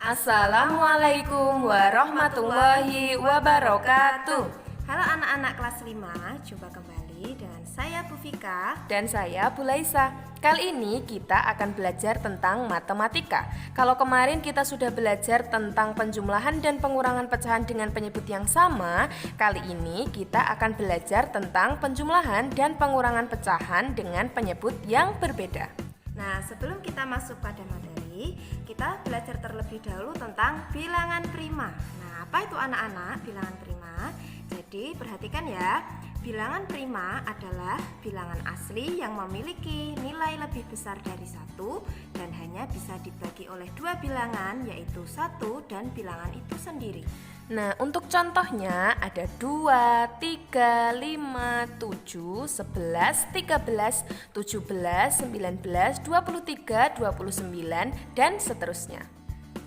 Assalamualaikum warahmatullahi wabarakatuh. Halo anak-anak kelas 5, jumpa kembali dengan saya Bu Vika Dan saya Bu Laisa. Kali ini kita akan belajar tentang matematika. Kalau kemarin kita sudah belajar tentang penjumlahan dan pengurangan pecahan dengan penyebut yang sama, kali ini kita akan belajar tentang penjumlahan dan pengurangan pecahan dengan penyebut yang berbeda. Nah, sebelum kita masuk pada materi, kita belajar terlebih dahulu tentang bilangan prima. Nah, apa itu anak-anak bilangan prima? Jadi, perhatikan ya, bilangan prima adalah bilangan asli yang memiliki nilai lebih besar dari 1 dan hanya bisa dibagi oleh dua bilangan, yaitu 1 dan bilangan itu sendiri. Nah, untuk contohnya ada 2, 3, 5, 7, 11, 13, 17, 19, 23, 29, dan seterusnya.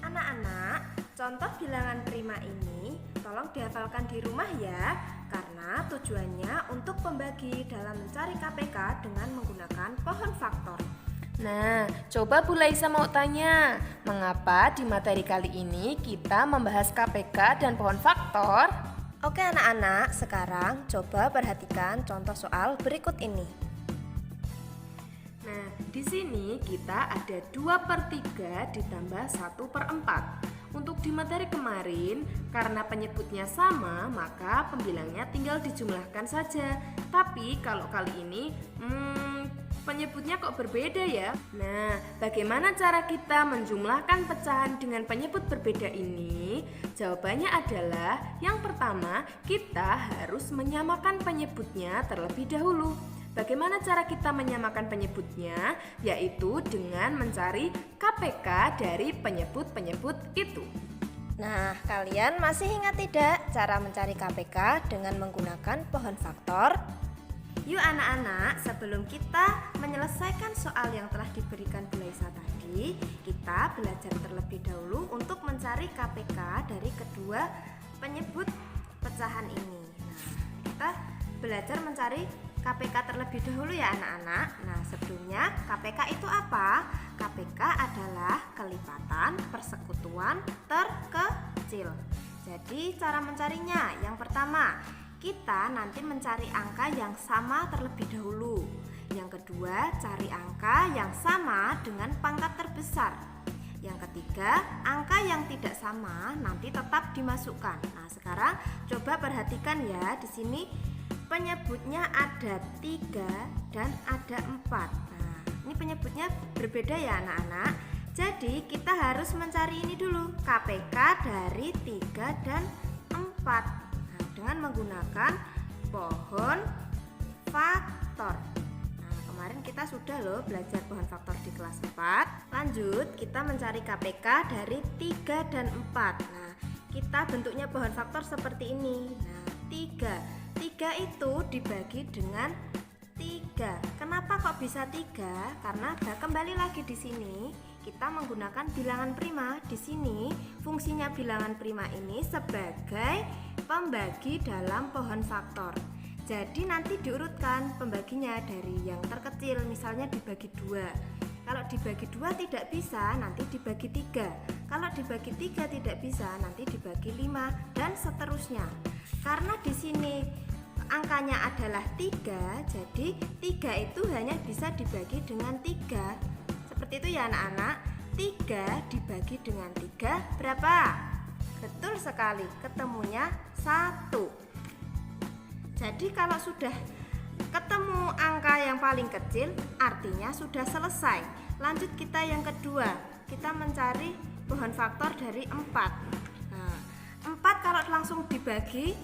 Anak-anak, contoh bilangan prima ini tolong dihafalkan di rumah ya, karena tujuannya untuk pembagi dalam mencari KPK dengan menggunakan pohon faktor. Nah, coba Bu Laisa mau tanya, mengapa di materi kali ini kita membahas KPK dan pohon faktor? Oke anak-anak, sekarang coba perhatikan contoh soal berikut ini. Nah, di sini kita ada 2/3 ditambah 1/4. Untuk di materi kemarin, karena penyebutnya sama, maka pembilangnya tinggal dijumlahkan saja. Tapi kalau kali ini, penyebutnya kok berbeda ya? Nah, bagaimana cara kita menjumlahkan pecahan dengan penyebut berbeda ini? Jawabannya adalah yang pertama, kita harus menyamakan penyebutnya terlebih dahulu. Bagaimana cara kita menyamakan penyebutnya? Yaitu dengan mencari KPK dari penyebut-penyebut itu. Nah, kalian masih ingat tidak cara mencari KPK dengan menggunakan pohon faktor? Yuk anak-anak, sebelum kita menyelesaikan soal yang telah diberikan Bu Laisa tadi, kita belajar terlebih dahulu untuk mencari KPK dari kedua penyebut pecahan ini. Nah, kita belajar mencari KPK terlebih dahulu ya anak-anak. Nah, sebelumnya KPK itu apa? KPK adalah kelipatan persekutuan terkecil. Jadi cara mencarinya, yang pertama, kita nanti mencari angka yang sama terlebih dahulu. Yang kedua, cari angka yang sama dengan pangkat terbesar. Yang ketiga, angka yang tidak sama nanti tetap dimasukkan. Nah, sekarang coba perhatikan ya, di sini penyebutnya ada 3 dan ada 4. Nah, ini penyebutnya berbeda ya anak-anak. Jadi kita harus mencari ini dulu, KPK dari 3 dan 4. Nah, dengan menggunakan pohon faktor. Nah, kemarin kita sudah loh belajar pohon faktor di kelas 4. Lanjut, kita mencari KPK dari 3 dan 4. Nah, kita bentuknya pohon faktor seperti ini. Nah, 3 itu dibagi dengan 3. Kenapa kok bisa 3? Karena kembali lagi di sini kita menggunakan bilangan prima. Di sini fungsinya bilangan prima ini sebagai pembagi dalam pohon faktor. Jadi nanti diurutkan pembaginya dari yang terkecil, misalnya dibagi 2. Kalau dibagi 2 tidak bisa, nanti dibagi 3. Kalau dibagi 3 tidak bisa, nanti dibagi 5 dan seterusnya. Karena di sini angkanya adalah 3, jadi 3 itu hanya bisa dibagi dengan 3. Seperti itu ya anak-anak. 3 dibagi dengan 3 berapa? Betul sekali, ketemunya 1. Jadi kalau sudah ketemu angka yang paling kecil, artinya sudah selesai. Lanjut kita yang kedua, kita mencari pohon faktor dari 4. Nah, 4 kalau langsung dibagi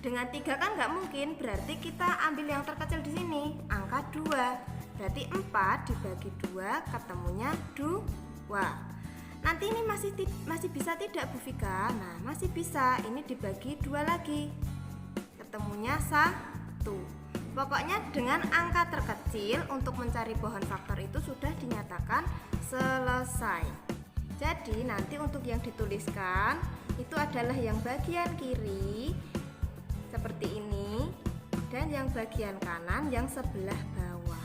dengan 3 kan nggak mungkin, berarti kita ambil yang terkecil di sini, angka 2. Berarti 4 dibagi 2 ketemunya 2. Nanti ini masih bisa tidak Bu Vika? Nah, masih bisa. Ini dibagi 2 lagi. Ketemunya 1. Pokoknya dengan angka terkecil untuk mencari pohon faktor itu sudah dinyatakan selesai. Jadi nanti untuk yang dituliskan itu adalah yang bagian kiri seperti ini, dan yang bagian kanan yang sebelah bawah.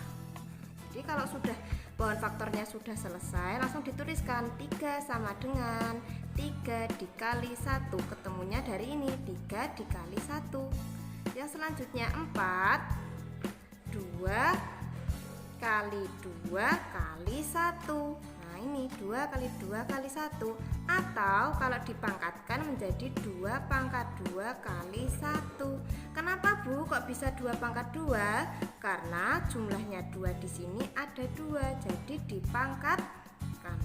Jadi kalau sudah pohon faktornya sudah selesai, langsung dituliskan 3 sama dengan 3 dikali 1, ketemunya dari ini 3 dikali 1. Yang selanjutnya 4, 2 kali 2 kali 1. Nah ini 2 kali 2 kali 1. Atau kalau dipangkatkan menjadi 2 pangkat 2 kali 1. Kenapa Bu kok bisa 2 pangkat 2? Karena jumlahnya 2 di sini ada 2, jadi dipangkatkan.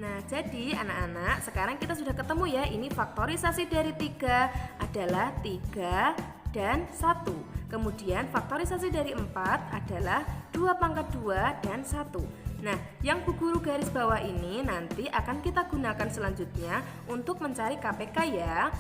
Nah, jadi anak-anak, sekarang kita sudah ketemu ya, ini faktorisasi dari 3 adalah 3 dan 1. Kemudian faktorisasi dari 4 adalah 2 pangkat 2 dan 1. Nah, yang Bu Guru garis bawah ini nanti akan kita gunakan selanjutnya untuk mencari KPK ya.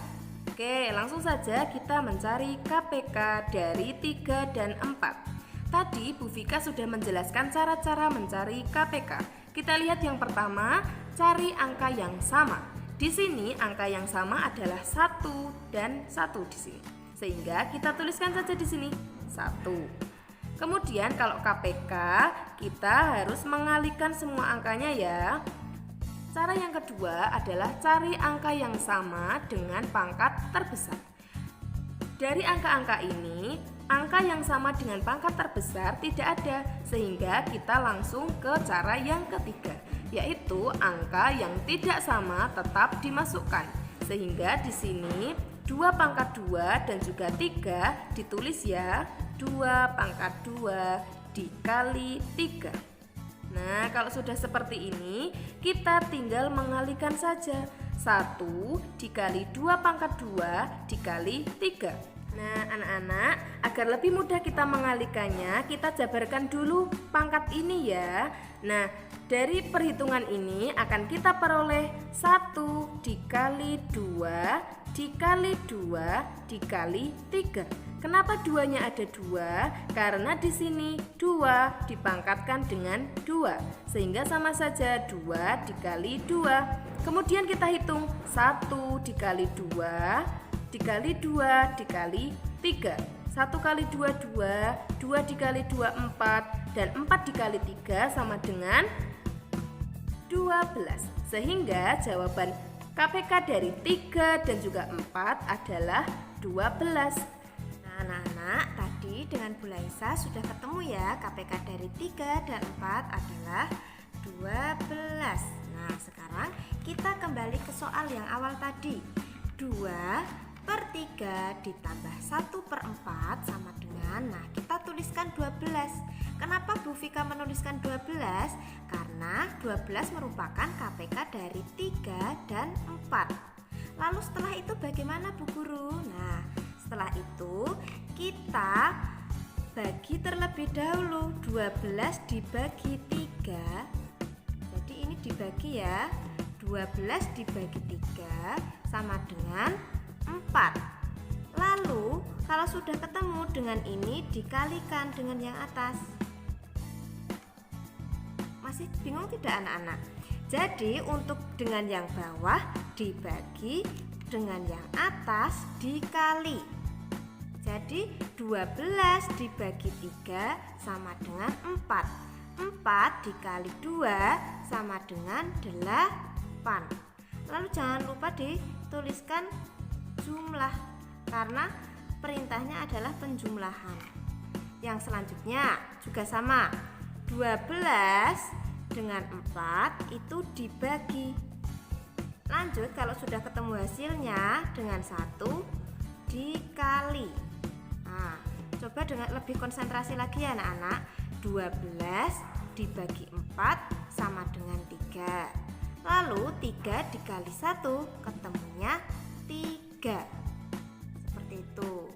Oke, langsung saja kita mencari KPK dari 3 dan 4. Tadi Bu Vika sudah menjelaskan cara-cara mencari KPK. Kita lihat yang pertama, cari angka yang sama. Di sini angka yang sama adalah 1 dan 1 di sini. Sehingga kita tuliskan saja di sini 1. Kemudian kalau KPK, kita harus mengalihkan semua angkanya ya. Cara yang kedua adalah cari angka yang sama dengan pangkat terbesar. Dari angka-angka ini, angka yang sama dengan pangkat terbesar tidak ada, sehingga kita langsung ke cara yang ketiga, yaitu angka yang tidak sama tetap dimasukkan. Sehingga di sini 2 pangkat 2 dan juga 3 ditulis ya, 2 pangkat 2 dikali 3. Nah, kalau sudah seperti ini, kita tinggal mengalihkan saja. 1 dikali 2 pangkat 2 dikali 3. Nah, anak-anak, agar lebih mudah kita mengalihkannya, kita jabarkan dulu pangkat ini ya. Nah, dari perhitungan ini akan kita peroleh 1 dikali 2 dikali 2 dikali 3. Kenapa 2-nya ada 2? Karena di sini 2 dipangkatkan dengan 2, sehingga sama saja 2 dikali 2. Kemudian kita hitung 1 dikali 2 dikali 2 dikali 3. 1 kali 2 2, 2 dikali 2 4, dan 4 dikali 3 sama dengan 12. Sehingga jawaban KPK dari 3 dan juga 4 adalah 12. Nah anak-anak, tadi dengan Bu Laisa sudah ketemu ya, KPK dari 3 dan 4 adalah 12. Nah sekarang kita kembali ke soal yang awal tadi. 2/3 ditambah 1/4 sama dengan, nah kita tuliskan 12. Kenapa Bu Vika menuliskan 12? Karena 12 merupakan KPK dari 3 dan 4. Lalu setelah itu bagaimana Bu Guru? Nah setelah itu kita bagi terlebih dahulu. 12 dibagi 3, jadi ini dibagi ya, 12 dibagi 3 sama dengan 4. Lalu kalau sudah ketemu dengan ini dikalikan dengan yang atas. Masih bingung tidak anak-anak? Jadi untuk dengan yang bawah dibagi dengan yang atas dikali. Jadi 12 dibagi 3 sama dengan 4. 4 dikali 2 sama dengan 8. Lalu jangan lupa dituliskan jumlah, karena perintahnya adalah penjumlahan. Yang selanjutnya juga sama, 12 dengan 4 itu dibagi. Lanjut, kalau sudah ketemu hasilnya dengan 1 dikali. Nah, coba dengan lebih konsentrasi lagi ya anak-anak. 12 dibagi 4 sama dengan 3. Lalu 3 dikali 1 ketemunya 3. Seperti itu.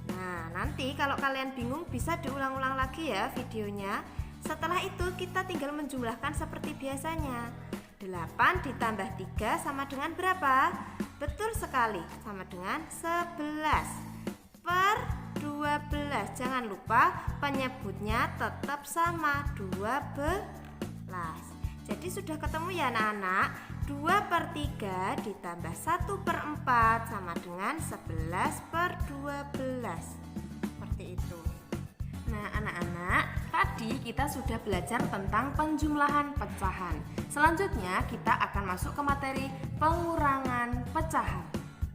Nah, nanti kalau kalian bingung bisa diulang-ulang lagi ya videonya. Setelah itu kita tinggal menjumlahkan seperti biasanya. 8 ditambah 3 sama dengan berapa? Betul sekali, sama dengan 11/12. Jangan lupa penyebutnya tetap sama, 12. Jadi sudah ketemu ya anak-anak. 2/3 ditambah 1/4 sama dengan 11/12. Seperti itu. Nah anak-anak, Tadi kita sudah belajar tentang penjumlahan pecahan. Selanjutnya kita akan masuk ke materi pengurangan pecahan.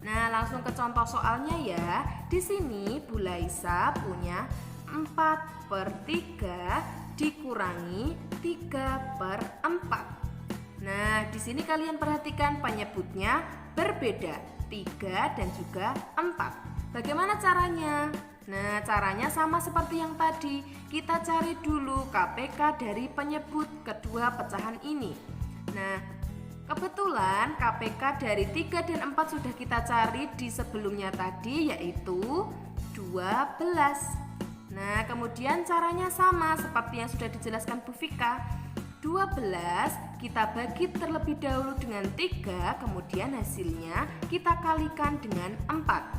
Nah, langsung ke contoh soalnya ya. Di sini Bu Laisa punya 4/3 dikurangi 3/4. Nah, di sini kalian perhatikan penyebutnya berbeda, 3 dan juga 4. Bagaimana caranya? Nah, caranya sama seperti yang tadi. Kita cari dulu KPK dari penyebut kedua pecahan ini. Nah, kebetulan KPK dari 3 dan 4 sudah kita cari di sebelumnya tadi, yaitu 12. Nah, kemudian caranya sama seperti yang sudah dijelaskan Bu Vika. 12 kita bagi terlebih dahulu dengan 3, kemudian hasilnya kita kalikan dengan 4.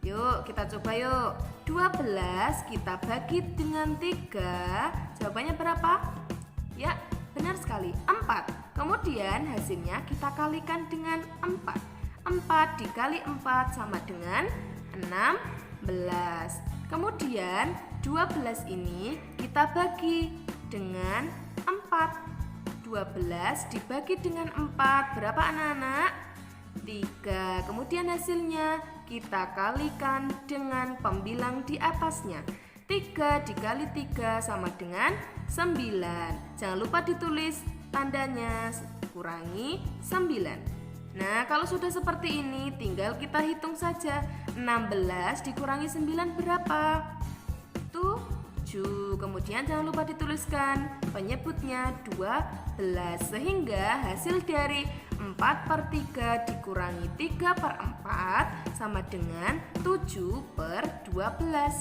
Yuk, kita coba yuk. 12 kita bagi dengan 3, jawabannya berapa? Ya, benar sekali, 4. Kemudian hasilnya kita kalikan dengan 4. 4 dikali 4 sama dengan 16. Kemudian 12 ini kita bagi dengan 4. 12 dibagi dengan 4 berapa anak-anak? 3. Kemudian hasilnya kita kalikan dengan pembilang di atasnya. 3 dikali 3 sama dengan 9. Jangan lupa ditulis tandanya, kurangi 9. Nah, kalau sudah seperti ini tinggal kita hitung saja. 16 dikurangi 9 berapa? 7. Kemudian jangan lupa dituliskan penyebutnya 12, sehingga hasil dari 4/3 dikurangi 3/4 sama dengan 7/12.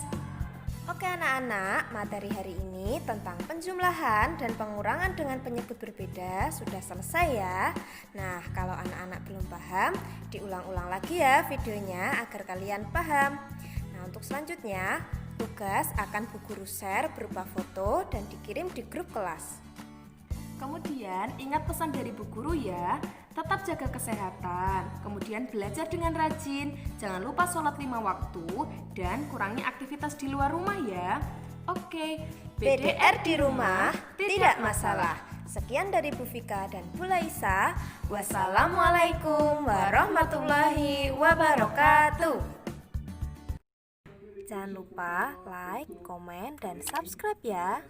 Oke anak-anak, materi hari ini tentang penjumlahan dan pengurangan dengan penyebut berbeda sudah selesai ya. Nah, kalau anak-anak belum paham, diulang-ulang lagi ya videonya agar kalian paham. Nah, untuk selanjutnya, tugas akan Bu Guru share berupa foto dan dikirim di grup kelas. Kemudian ingat pesan dari Bu Guru ya, tetap jaga kesehatan, kemudian belajar dengan rajin, jangan lupa sholat 5 waktu, dan kurangi aktivitas di luar rumah ya. Oke, BDR di rumah tidak masalah. Sekian dari Bu Vika dan Bu Laisa. Wassalamualaikum warahmatullahi wabarakatuh. Jangan lupa like, komen, dan subscribe ya.